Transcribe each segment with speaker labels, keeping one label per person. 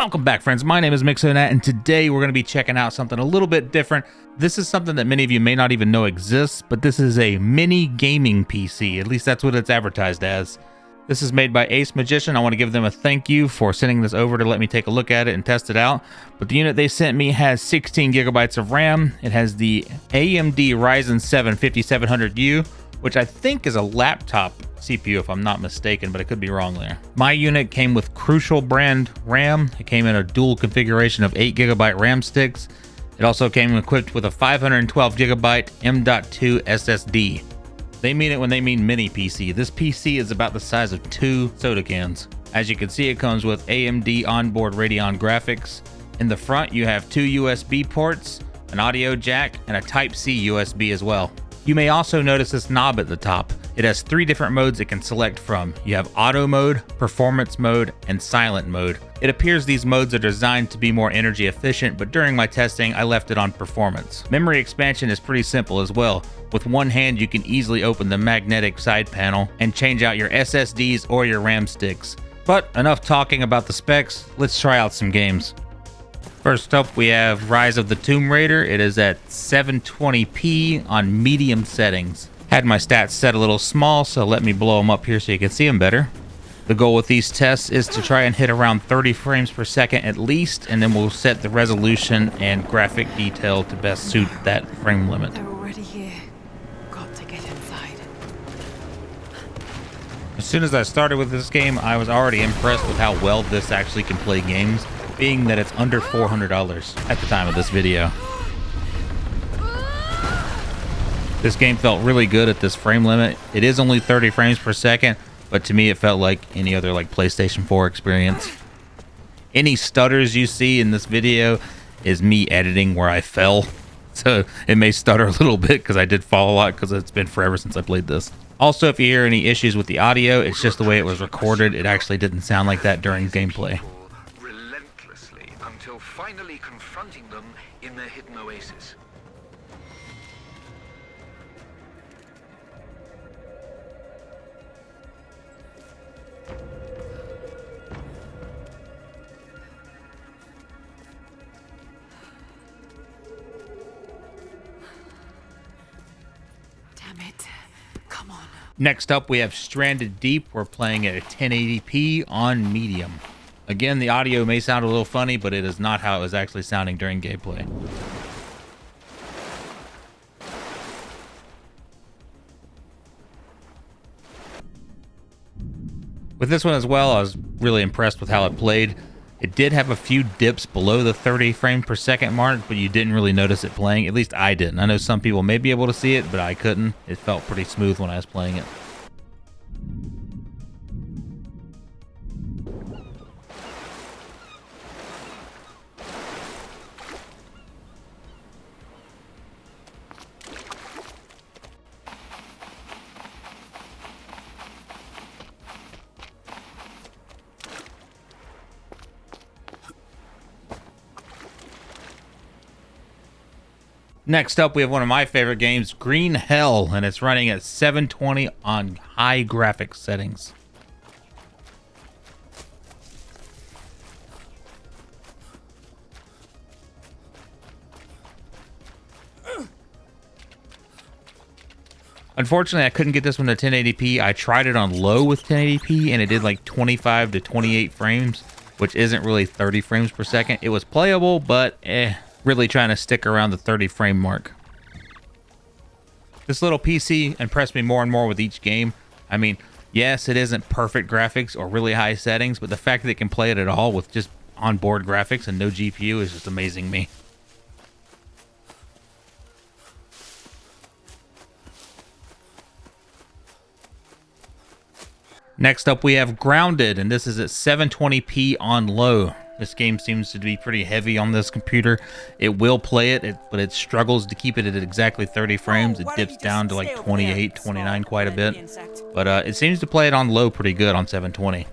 Speaker 1: Welcome back, friends. My name is Mixonat, and today we're going to be checking out something a little bit different. This is something that many of you may not even know exists, but this is a mini gaming PC. At least that's what it's advertised as. This is made by AceMagic. I want to give them a thank you for sending this over to let me take a look at it and test it out. But the unit they sent me has 16 gigabytes of RAM. It has the AMD Ryzen 7 5700U, which I think is a laptop CPU if I'm not mistaken, but I could be wrong there. My unit came with Crucial brand RAM. It came in a dual configuration of 8 gigabyte RAM sticks. It also came equipped with a 512 gigabyte M.2 SSD. They mean it when they mean mini PC. This PC is about the size of 2 soda cans. As you can see, it comes with AMD onboard Radeon graphics. In the front, you have 2 USB ports, an audio jack, and a Type-C USB as well. You may also notice this knob at the top. It has 3 different modes it can select from. You have auto mode, performance mode, and silent mode. It appears these modes are designed to be more energy efficient, but during my testing, I left it on performance. Memory expansion is pretty simple as well. With one hand, you can easily open the magnetic side panel and change out your SSDs or your RAM sticks. But enough talking about the specs, let's try out some games. First up, we have Rise of the Tomb Raider. It is at 720p on medium settings. Had my stats set a little small, so let me blow them up here so you can see them better. The goal with these tests is to try and hit around 30 frames per second at least, and then we'll set the resolution and graphic detail to best suit that frame limit.
Speaker 2: They're already here. Got to get inside.
Speaker 1: As soon as I started with this game, I was already impressed with how well this actually can play games, being that it's under $400 at the time of this video. This game felt really good at this frame limit. It is only 30 frames per second, but to me it felt like any other PlayStation 4 experience. Any stutters you see in this video is me editing where I fell. So it may stutter a little bit because I did fall a lot because it's been forever since I played this. Also, if you hear any issues with the audio, it's just the way it was recorded. It actually didn't sound like that during gameplay.
Speaker 3: Relentlessly until finally confronting them in their hidden oasis.
Speaker 2: Damn it. Come on.
Speaker 1: Next up, we have Stranded Deep. We're playing at a 1080p on medium. Again, the audio may sound a little funny, but it is not how it was actually sounding during gameplay. With this one as well, I was really impressed with how it played. It did have a few dips below the 30 frame per second mark, but you didn't really notice it playing. At least I didn't. I know some people may be able to see it, but I couldn't. It felt pretty smooth when I was playing it. Next up, we have one of my favorite games, Green Hell, and it's running at 720 on high graphics settings. Unfortunately, I couldn't get this one to 1080p. I tried it on low with 1080p, and it did like 25 to 28 frames, which isn't really 30 frames per second. It was playable, but really trying to stick around the 30 frame mark. This little PC impressed me more and more with each game. I mean, yes, it isn't perfect graphics or really high settings, but the fact that it can play it at all with just onboard graphics and no GPU is just amazing me. Next up, we have Grounded, and this is at 720p on low. This game seems to be pretty heavy on this computer. It will play it, but it struggles to keep it at exactly 30 frames. It dips down to like 28, 29 quite a bit. But it seems to play it on low pretty good on 720.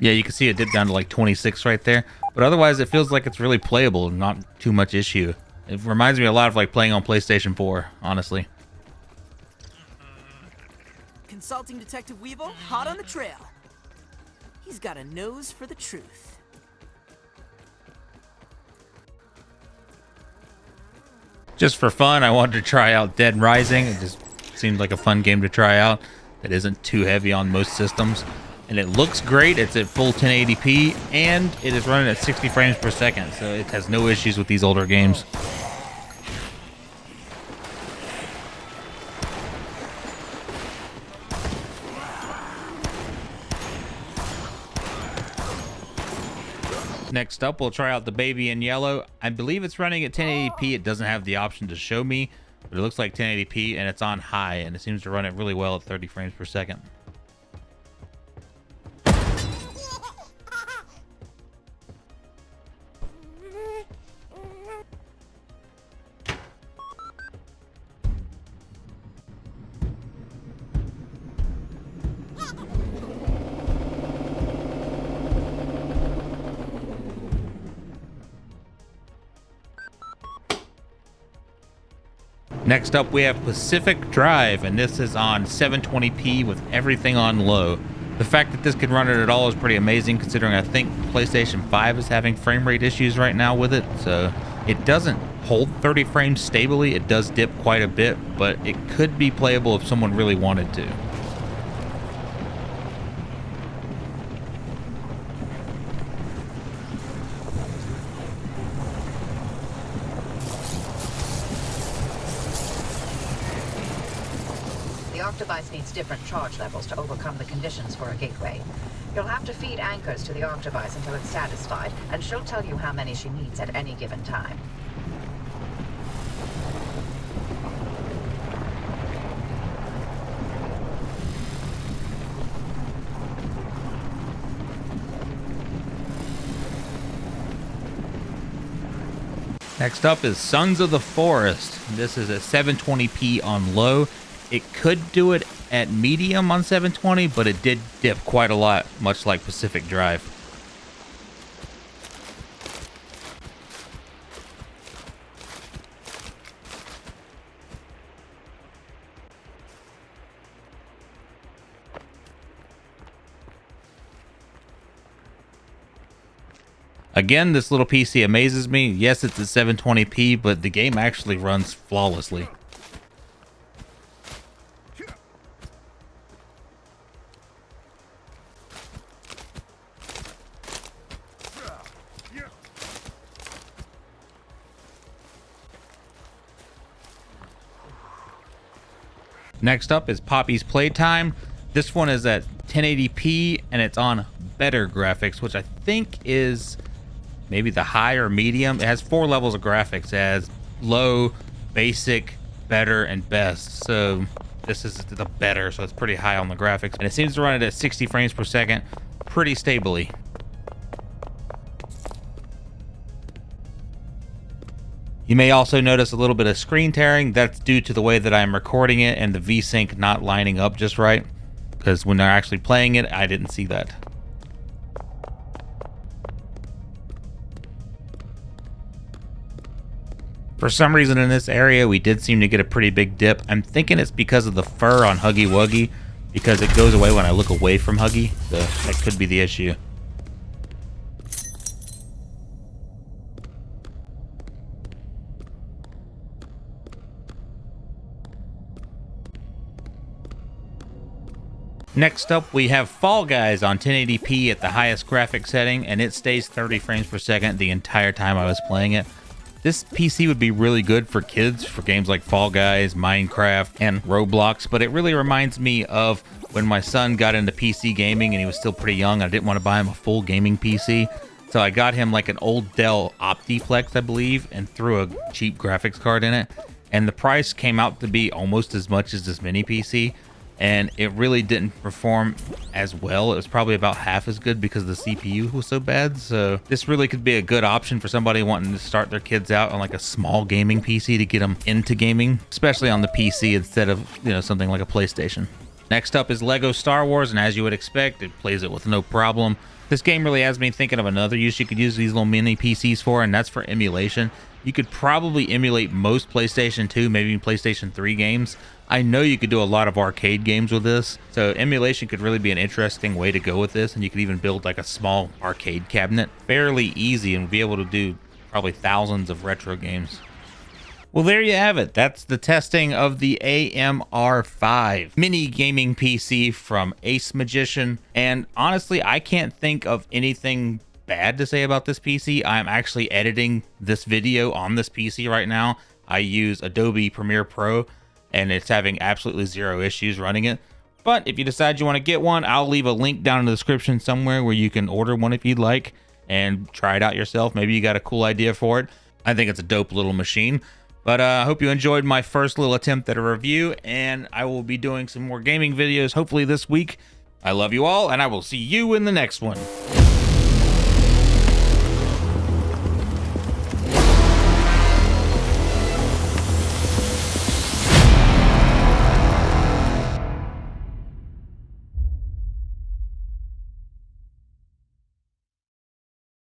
Speaker 1: Yeah, you can see it dip down to like 26 right there. But otherwise, it feels like it's really playable, not too much issue. It reminds me a lot of like playing on PlayStation 4, honestly.
Speaker 4: Consulting Detective Weevil, hot on the trail. He's got a nose for the truth.
Speaker 1: Just for fun, I wanted to try out Dead Rising. It just seemed like a fun game to try out. It isn't too heavy on most systems. And it looks great. It's at full 1080p, and it is running at 60 frames per second, so it has no issues with these older games. Next up, we'll try out the Baby in Yellow. I believe it's running at 1080p. It doesn't have the option to show me, but it looks like 1080p, and it's on high, and it seems to run it really well at 30 frames per second. Next up, we have Pacific Drive, and this is on 720p with everything on low. The fact that this can run it at all is pretty amazing, considering I think PlayStation 5 is having frame rate issues right now with it. So it doesn't hold 30 frames stably. It does dip quite a bit, but it could be playable if someone really wanted to.
Speaker 5: The Octobice needs different charge levels to overcome the conditions for a gateway. You'll have to feed anchors to the Octobice until it's satisfied, and she'll tell you how many she needs at any given time.
Speaker 1: Next up is Sons of the Forest. This is at 720p on low. It could do it at medium on 720, but it did dip quite a lot, much like Pacific Drive. Again, this little PC amazes me. Yes, it's at 720p, but the game actually runs flawlessly. Next up is Poppy's Playtime. This one is at 1080p and it's on better graphics, which I think is maybe the high or medium. It has 4 levels of graphics. It has low, basic, better, and best. So this is the better, so it's pretty high on the graphics. And it seems to run it at 60 frames per second pretty stably. You may also notice a little bit of screen tearing. That's due to the way that I'm recording it and the VSync not lining up just right. Because when they're actually playing it, I didn't see that. For some reason in this area, we did seem to get a pretty big dip. I'm thinking it's because of the fur on Huggy Wuggy, because it goes away when I look away from Huggy. So that could be the issue. Next up, we have Fall Guys on 1080p at the highest graphic setting, and it stays 30 frames per second the entire time I was playing it. This PC would be really good for kids, for games like Fall Guys, Minecraft, and Roblox, but it really reminds me of when my son got into PC gaming and he was still pretty young. I didn't want to buy him a full gaming PC, so I got him like an old Dell Optiplex, I believe, and threw a cheap graphics card in it, and the price came out to be almost as much as this mini PC. And it really didn't perform as well. It was probably about half as good because the CPU was so bad. So this really could be a good option for somebody wanting to start their kids out on like a small gaming PC to get them into gaming, especially on the PC instead of, you know, something like a PlayStation. Next up is Lego Star Wars, and as you would expect, it plays it with no problem. This game really has me thinking of another use you could use these little mini PCs for, and that's for emulation. You could probably emulate most PlayStation 2, maybe even PlayStation 3 games. I know you could do a lot of arcade games with this, so emulation could really be an interesting way to go with this, and you could even build like a small arcade cabinet. Fairly easy, and be able to do probably thousands of retro games. Well, there you have it. That's the testing of the AMR5 mini gaming PC from AceMagic. And honestly, I can't think of anything bad to say about this PC. I'm actually editing this video on this PC right now. I use Adobe Premiere Pro, and it's having absolutely zero issues running it. But if you decide you want to get one, I'll leave a link down in the description somewhere where you can order one if you'd like and try it out yourself. Maybe you got a cool idea for it. I think it's a dope little machine. But I hope you enjoyed my first little attempt at a review, and I will be doing some more gaming videos hopefully this week. I love you all, and I will see you in the next one.